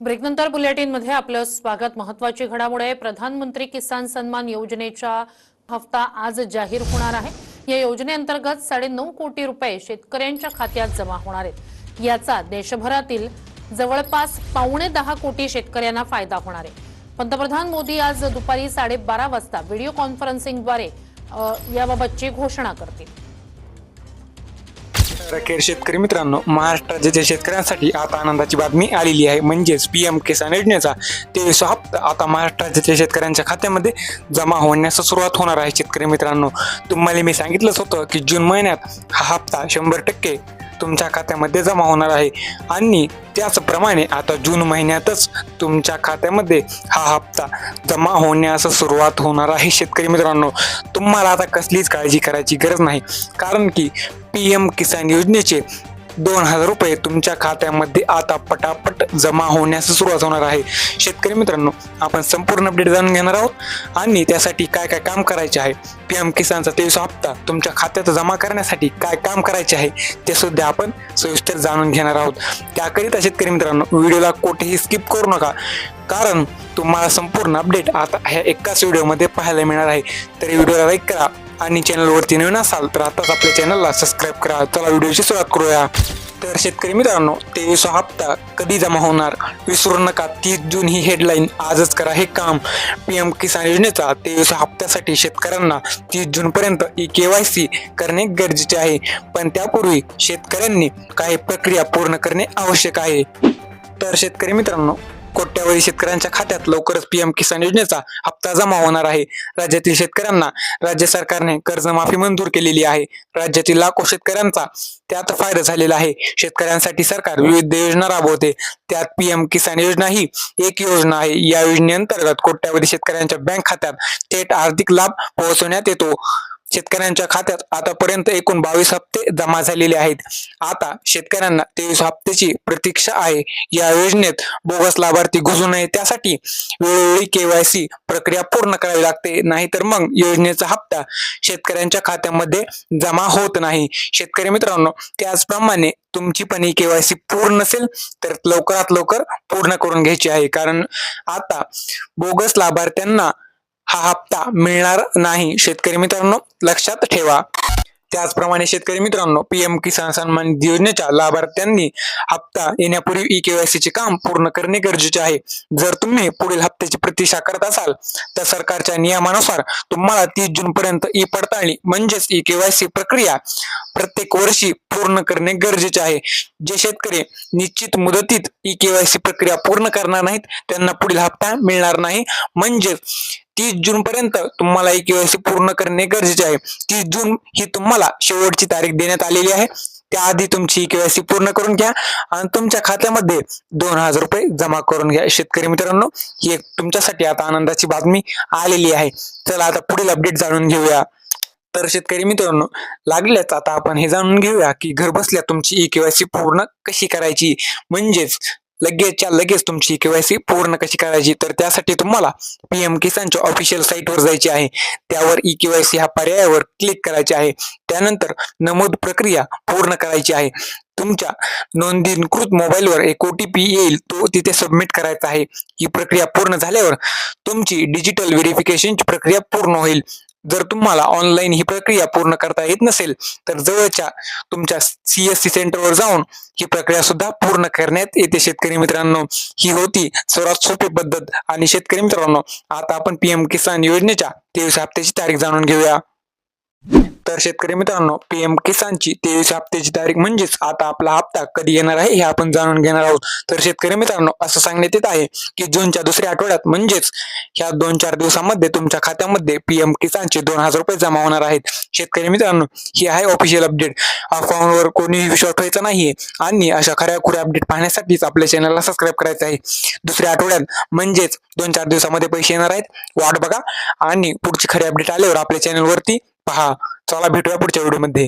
ब्रेकनंतर बुलेटिनमध्ये आपलं स्वागत। महत्त्वाची घडामोड आहे। प्रधानमंत्री किसान सन्मान योजनेचा हप्ता आज जाहीर होणार आहे। या योजनेअंतर्गत 9.5 कोटी रुपये शेतकऱ्यांच्या खात्यात जमा होणार आहेत। याचा देशभरातील जवळपास 9.25 कोटी शेतकऱ्यांना फायदा होणार आहे। पंतप्रधान मोदी आज दुपारी 12:30 वाजता व्हिडिओ कॉन्फरन्सिंगद्वारे याबाबतची घोषणा करतील। अखेर शेतकरी मित्रांनो, महाराष्ट्र राज्याच्या शेतकऱ्यांसाठी आता आनंदाची बातमी आलेली आहे। म्हणजेच पीएम किसान योजनेचा 23 हप्ता आता महाराष्ट्र राज्याच्या शेतकऱ्यांच्या खात्यामध्ये जमा होण्यास सुरुवात होणार आहे। शेतकरी मित्रांनो, तुम्हाला मी सांगितलंच होतं की जून महिन्यात हा हप्ता 100% तुमच्या खात्यामध्ये जमा होणार आहे आणि त्याचप्रमाणे आता जून महिन्यातच तुमच्या खात्यामध्ये हा हप्ता जमा होण्यास सुरुवात होणार आहे। शेतकरी मित्रांनो, तुम्हाला आता कसलीच काळजी करायची गरज नाही, कारण की पीएम किसान योजनेचे 2,000 रुपये तुमच्या खात्यामध्ये आता पटापट जमा होण्यास सुरुवात होणार आहे। शेतकरी मित्रांनो, आपण संपूर्ण अपडेट जाणून घेणार आहोत आणि त्यासाठी काय काय काम करायचे आहे, पीएम किसानचा 23 हप्ता तुमच्या खात्यात जमा करण्यासाठी काय काम करायचे आहे ते सुद्धा आपण सविस्तर जाणून घेणार आहोत। त्याकरिता शेतकरी मित्रांनो, व्हिडिओला कुठेही स्किप करू नका, कारण तुम्हाला संपूर्ण अपडेट आता ह्या एकाच व्हिडिओमध्ये पाहायला मिळणार आहे। तर व्हिडिओला लाईक करा आणि चॅनलवरती नवीन असाल तर आताच आपल्या चॅनलला सबस्क्राईब करा। चला व्हिडिओची सुरुवात करूया। तर शेतकरी मित्रांनो, 23 हप्ता कधी जमा होणार विसरू नका। 30 जून ही हेडलाईन, आजच करा हे काम। पीएम किसान योजनेचा 23 हप्त्यासाठी शेतकऱ्यांना 30 जून पर्यंत KYC करणे गरजेचे आहे, पण त्यापूर्वी शेतकऱ्यांनी काही प्रक्रिया पूर्ण करणे आवश्यक आहे। तर शेतकरी मित्रांनो, कोट्यावधी शेतकऱ्यांच्या खात्यात लवकरच पीएम किसान योजनेचा हप्ता जमा होणार आहे। राज्यातील शेतकऱ्यांना राज्य सरकारने कर्जमाफी मंजूर केलेली आहे। राज्यातील लाखो शेतकऱ्यांचा त्यात फायदा झालेला आहे। शेतकऱ्यांसाठी सरकार विविध योजना राबवते, त्यात पीएम किसान योजना ही एक योजना आहे। या योजनेअंतर्गत कोट्यावधी शेतकऱ्यांच्या बँक खात्यात थेट आर्थिक लाभ पोहोचवण्यात येतो। शेतकऱ्यांच्या खात्यात आतापर्यंत एकूण 22 हप्ते जमा झालेले आहेत। आता शेतकऱ्यांना 23 हप्त्याची प्रतीक्षा आहे। या योजनेत बोगस लाभार्थी घुसू नये त्यासाठी वेळोवेळी KYC प्रक्रिया पूर्ण करावी लागते, नाहीतर मग योजनेचा हप्ता शेतकऱ्यांच्या खात्यामध्ये जमा होत नाही। शेतकरी मित्रांनो, त्याचप्रमाणे तुमची पण KYC पूर्ण नसेल तर लवकरात लवकर पूर्ण करून घ्यायची आहे, कारण आता बोगस लाभार्थ्यांना हा हप्ता मिळणार नाही। शेतकरी मित्रांनो, लक्षात ठेवा। त्याचप्रमाणे शेतकरी मित्रांनो, पीएम किसान सन्मान योजनेच्या लाभार्थ्यांनी हप्ता येण्यापूर्वी KYC चे काम पूर्ण करणे गरजेचे आहे। जर तुम्ही पुढील हप्त्याची प्रतीक्षा करत असाल तर सरकारच्या नियमानुसार तुम्हाला 30 जून पर्यंत पडताळणी म्हणजेच KYC प्रक्रिया प्रत्येक वर्षी पूर्ण करणे गरजेचे आहे। जे शेतकरी निश्चित मुदतीत KYC प्रक्रिया पूर्ण करणार नाहीत त्यांना पुढील हप्ता मिळणार नाही। म्हणजे 30 जून पर्यंत तुम्हाला KYC पूर्ण करणे गरजेचे आहे। 30 जून ही तुम्हाला शेवटची तारीख देण्यात आलेली आहे। त्याआधी तुमची KYC पूर्ण करून घ्या आणि तुमच्या खात्यामध्ये 2,000 रुपये जमा करून घ्या। शेतकरी मित्रांनो, ही एक तुमच्यासाठी आता आनंदाची बातमी आलेली आहे। चला आता पुढील अपडेट जाणून घेऊया। तर शेतकरी मित्रांनो, लागल्याच आता आपण हे जाणून घेऊया की घर बसल्या तुमची KYC पूर्ण कशी करायची, म्हणजेच लगेचच्या लगेच तुमची KYC पूर्ण कशी करायची। तर त्यासाठी तुम्हाला पीएम किसानच्या ऑफिशियल साईटवर जायचे आहे। त्यावर KYC ह्या पर्यायावर क्लिक करायचे आहे। त्यानंतर नमूद प्रक्रिया पूर्ण करायची आहे। तुमच्या नोंदणीकृत मोबाईलवर एक OTP येईल, तो तिथे सबमिट करायचा आहे। ही प्रक्रिया पूर्ण झाल्यावर तुमची डिजिटल व्हेरिफिकेशनची प्रक्रिया पूर्ण होईल। जर तुम्हाला ऑनलाईन ही प्रक्रिया पूर्ण करता येत नसेल तर जवळच्या तुमच्या CSC सेंटरवर जाऊन ही प्रक्रिया सुद्धा पूर्ण करण्यात येते। शेतकरी मित्रांनो, ही होती सर्वात सोपी पद्धत। आणि शेतकरी मित्रांनो, आता आपण पीएम किसान योजनेच्या 23 हप्त्याची तारीख जाणून घेऊया। तर शेतकरी मित्रांनो, पीएम किसानची 23 हप्त्याची तारीख म्हणजेच आता आपला हप्ता कधी येणार आहे हे आपण जाणून घेणार आहोत। तर शेतकरी मित्रांनो, असं सांगण्यात येत आहे की जूनच्या दुसऱ्या आठवड्यात म्हणजेच ह्या 2-4 दिवसामध्ये तुमच्या खात्यामध्ये पीएम किसानचे 2,000 रुपये जमा होणार आहेत। शेतकरी मित्रांनो, ही आहे ऑफिशियल अपडेट। अकाउंटवर कोणीही विश्वास ठेवायचा नाहीये आणि अशा खऱ्या अपडेट पाहण्यासाठीच आपल्या चॅनलला सबस्क्राईब करायचं आहे। दुसऱ्या आठवड्यात म्हणजेच 2-4 दिवसामध्ये पैसे येणार आहेत, वाट बघा आणि पुढची खरी अपडेट आल्यावर आपल्या चॅनलवरती पहा। चला भेटूया पुढच्या व्हिडिओमध्ये।